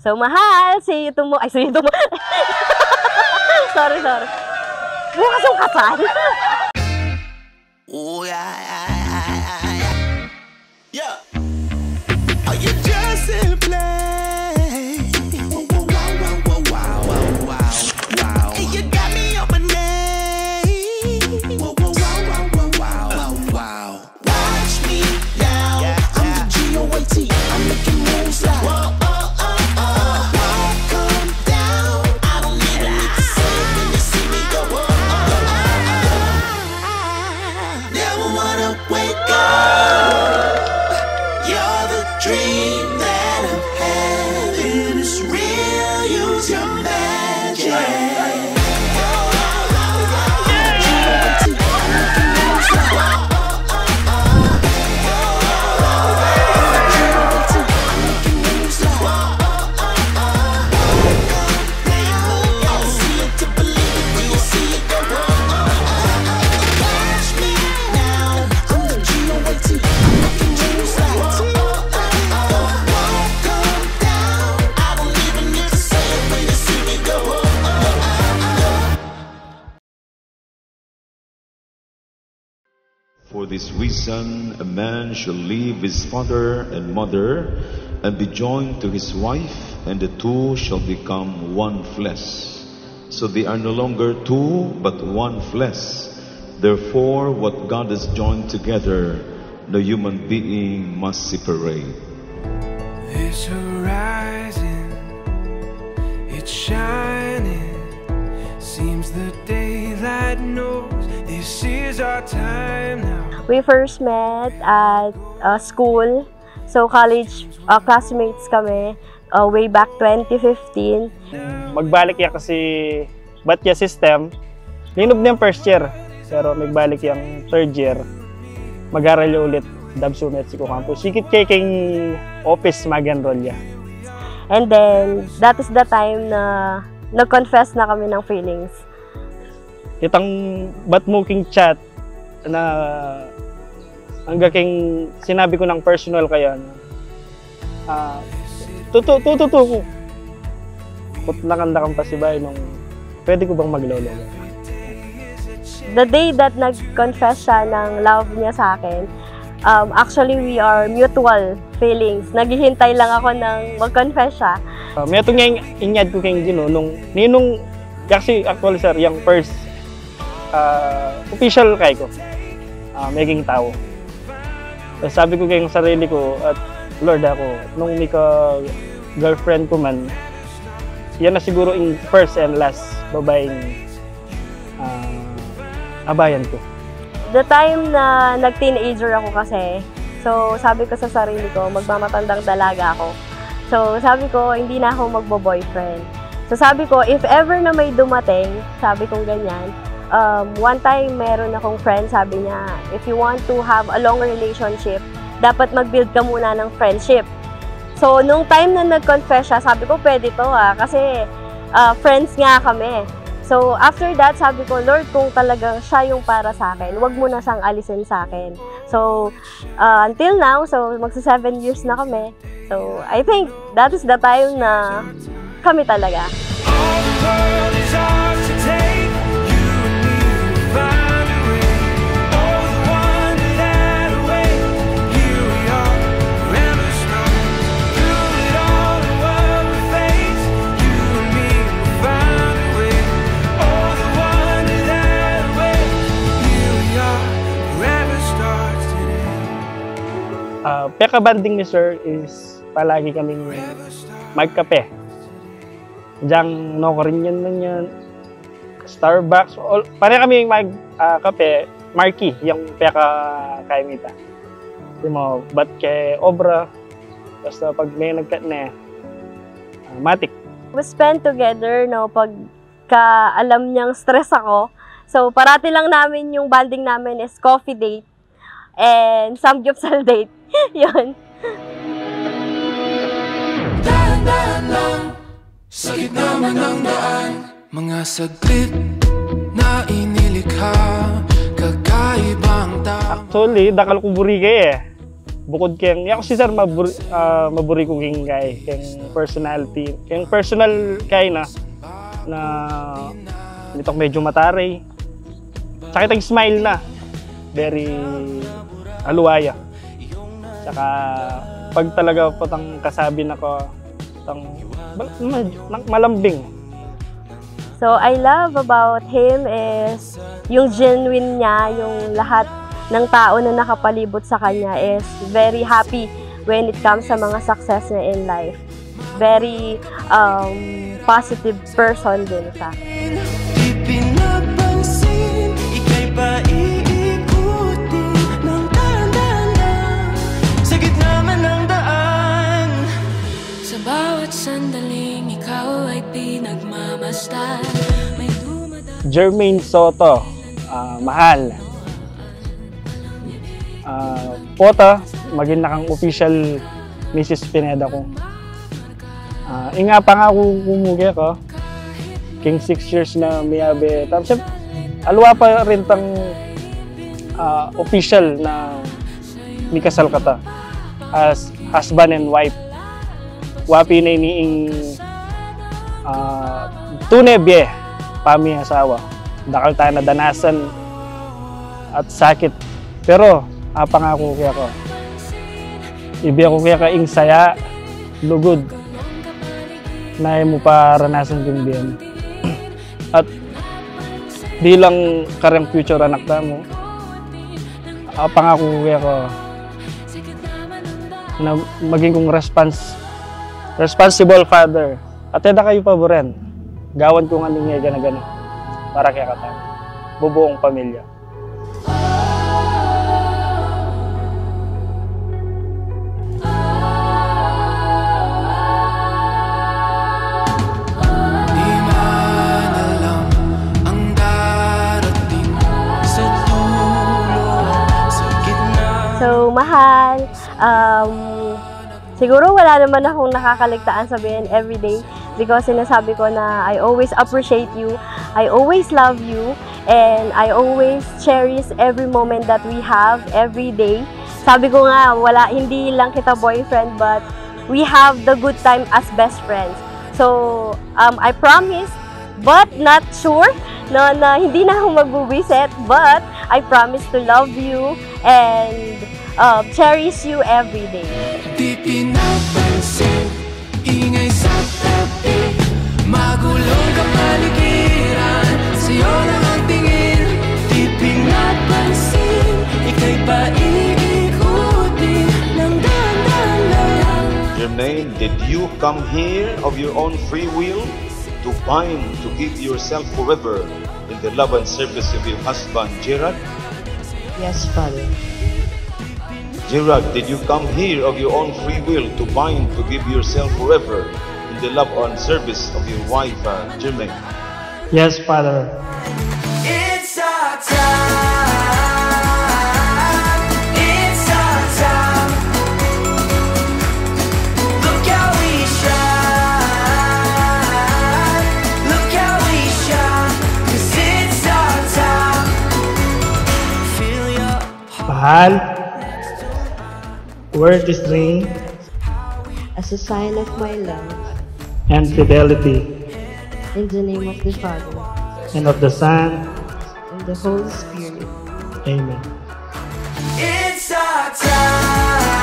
So, mahal, see you tomorrow. Ay, see you tomorrow. Sorry. Bukas yung kasal. Oh, yeah. Are you just in play? Wow. Hey, you got me on my name. Wow. Watch me now. I'm the GOAT. I'm making moves like. Whoa. Come down. I don't even need to say it when you see me go. Never wanna wake up. You're the dream that I'm having. It's real. Use your magic. For this reason, a man shall leave his father and mother and be joined to his wife, and the two shall become one flesh. So they are no longer two, but one flesh. Therefore, what God has joined together, no human being must separate. This horizon, it's shining. Seems the daylight knows this is our time now. We first met at school. So, college classmates kami way back 2015. Magbalik ya kasi Batya system. Linob niyang first year. Pero magbalik yung third year. Mag-aral ulit Dabso Mexico Campus. Sikit kay king office mag-enroll ya. And then, that is the time na nag-confess na kami ng feelings. Itang bat mo king chat na hanggang king sinabi ko ng personal kaya tuto ko kung nakanda kang pasibay nung pwede ko bang maglolo. The day that nag-confess siya ng love niya sa akin, actually we are mutual feelings. Naghihintay lang ako ng mag-confess siya. May itong nga inyad ko kayong gino ninong kasi actually sir yung first official kay ko making tao. So, sabi ko kayong sarili ko at Lord ako nung may ka girlfriend ko man yan na siguro yung first and last babaeng abayan ko. The time na nag-teenager ako kasi, so sabi ko sa sarili ko magmamatandang dalaga ako. So sabi ko hindi na ako magbo-boyfriend. So sabi ko if ever na may dumating, sabi kong ganyan, one time meron akong friend, sabi niya, if you want to have a long relationship, dapat mag-build ka muna ng friendship. So, nung time na nag-confess siya, sabi ko, pwede to kasi friends nga kami. So, after that, sabi ko, Lord, kung talagang siya yung para sa akin, huwag mo na siyang alisin sa akin. So, until now, so magsa 7 years na kami. So, I think that is the time na kami talaga. Peka-banding ni Sir is palagi kaming magkape. Diyan, Korean lang yan, Starbucks, pare kami magkape, Marky, yung peka-kaimita. Di mo, ba't kay Obra, basta pag may nagkat na, Matic. We spend together, pagka alam niyang stress ako. So, parati lang namin yung banding namin is coffee date and samgyupsal date. Yun. Dahan-dahan lang, sa gitna man ng daan, mga saglit na inilikha, kakaibang tao. Actually, dakal ko burigay bukod kayang, ako si sir, maburi ko king kay, kayang personality, kayang personal kay na nitong medyo mataray. Tsaka itang smile na, very aluwaya. Tsaka pag talaga patang kasabi na ko, malambing. So, I love about him is yung genuine niya, yung lahat ng tao na nakapalibot sa kanya is very happy when it comes sa mga success niya in life. Very positive person din siya. Di pinapansin, ika'y ba iikutin ng daan-daan sa gitna man ng daan? Sa bawat sandaling ikaw ay pinagmamasdan. May dumadaan. Jermaine Soto, mahal. Pota, maging nakang official Mrs. Pineda ko. Inga pa nga kumugi ko. King 6 years na miyabe. Tapos, alwa pa rin tang official na mikasal kata as husband and wife. Wapi na iniing tunebye pami asawa. Dakal tayo na danasan at sakit. Pero, pangako kaya ko. Ibi ako kaya kaing saya, lugod. Na mo pa ranasan din din. At di lang karang future anak ta mo. Pangako kaya ko na maging kong responsible father. At eda kayo paboren. Gawan ko nga niya gana-gana. Para kaya kata. Bubuong pamilya. So, mahal, siguro wala naman akong nakakaligtaan sabihin everyday because sinasabi ko na I always appreciate you, I always love you, and I always cherish every moment that we have every day. Sabi ko nga, hindi lang kita boyfriend, but we have the good time as best friends. So, I promise, but not sure, na hindi na ako magbubisit, but I promise to love you and cherish you every day. Di pinapansin, ingay sa tabi, magulong kapaligiran, sa'yo lang ang tingin. Di pinapansin, ika'y ba iikutin ng daan-daan? Jermaine, did you come here of your own free will to bind to give yourself forever in the love and service of your husband, Gerard? Yes, Father. Gerard, did you come here of your own free will to bind to give yourself forever in the love and service of your wife, Jermaine? Yes, Father. It's our time. It's our time. Look how we shine. Look how we shine. 'Cause it's our time. Feel your Mahal, wear this ring As a sign of my love, and fidelity, in the name of the Father, and of the Son. and the Holy Spirit. Amen. It's our time.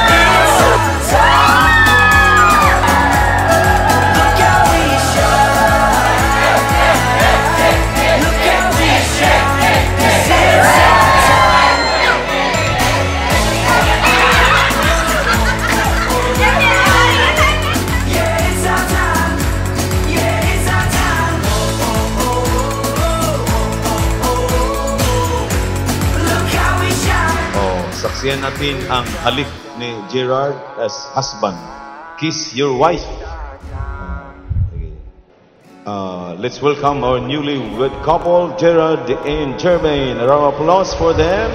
It's our time. Look how we shine. Look how we shine. 'Cause it's our time. Yeah, it's our time. Yeah, it's our time. Look how we shine. Saksiyan natin ang halik ni Gerard as husband. Kiss your wife. Okay. Let's welcome our newly wed couple, Gerard and Jermaine. A round of applause for them.